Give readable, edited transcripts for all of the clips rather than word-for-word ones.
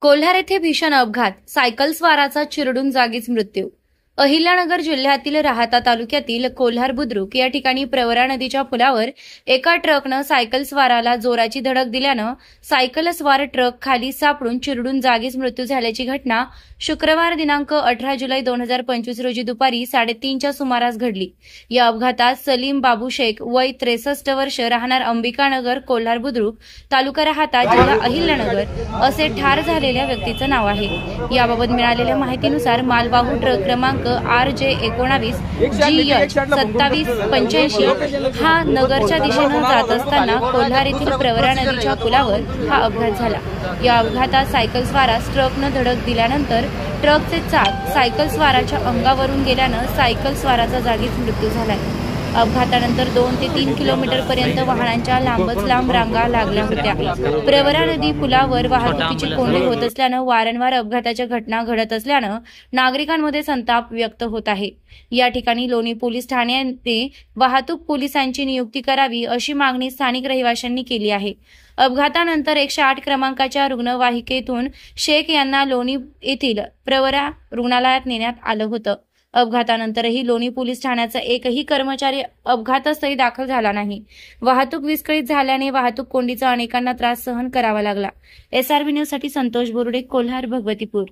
कोल्हार येथे भीषण अपघात, सायकल स्वाराचा चिरडून जागीच मृत्यू। अहिल्यानगर जिल्ह्यातील राहाता तालुक्यातील कोल्हार बुद्रुक या ठिकाणी प्रवरा नदीच्या पुलावर एका ट्रकनं सायकल स्वाराला जोराची धडक दिल्यानं सायकल स्वार ट्रक खाली सापडून चिरडून जागीच मृत्यू झाल्याची घटना शुक्रवार दिनांक 18 जुलै 2025 रोजी दुपारी 3:30च्या सुमारास घडली। या अपघातात सलीम बाबू शेख वय 63 वर्ष राहणार अंबिकानगर कोल्हार बुद्रुक तालुका राहाता जिल्हा अहिल्यानगर असे ठार झालेल्या व्यक्तीचं नाव आहे। याबाबत मिळालेल्या माहितीनुसार मालवाहू ट्रक क्रमांक RJ19 GH 2785 हा नगरच्या दिशेने जात असताना कोल्हार येथील प्रवरा नदीच्या पुलावर हा अपघात झाला। या अपघातात सायकल स्वारास ट्रकनं धडक दिल्यानंतर ट्रकचे चाक सायकल स्वाराच्या अंगावरून गेल्यानं सायकल स्वाराचा जागीच मृत्यू झाला। अपघातानंतर 2 ते 3 किलोमीटर पर्यंत वाहनांच्या लांबच लांब रांगा लागल्या होत्या। प्रवरा नदी पुलावर वाहतुकीची कोंडी होत असल्यानं वारंवार अपघाताच्या घटना घडत असल्यानं नागरिकांमध्ये संताप व्यक्त होत आहे। या ठिकाणी लोणी पोलीस ठाण्याने वाहतूक पोलिसांची नियुक्ती करावी अशी मागणी स्थानिक रहिवाशांनी केली आहे। अपघातानंतर 108 क्रमांकाच्या रुग्णवाहिकेतून शेख यांना लोणी येथील प्रवरा रुग्णालयात नेण्यात आलं होतं। अपघातानंतरही लोणी पोलीस ठाण्याचा एकही कर्मचारी अपघातस्थळी दाखल झाला नाही। वाहतूक विस्कळीत झाल्याने वाहतूक कोंडीचा अनेकांना त्रास सहन करावा लागला। SRB न्यूज साठी संतोष बोरुडे, कोल्हार, भगवतीपूर।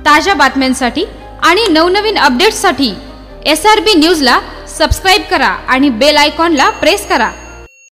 ताज्या बातम्यांसाठी आणि नवनवीन अपडेट्ससाठी SRB न्यूजला सबस्क्राइब करा आणि बेल आयकॉनला प्रेस करा।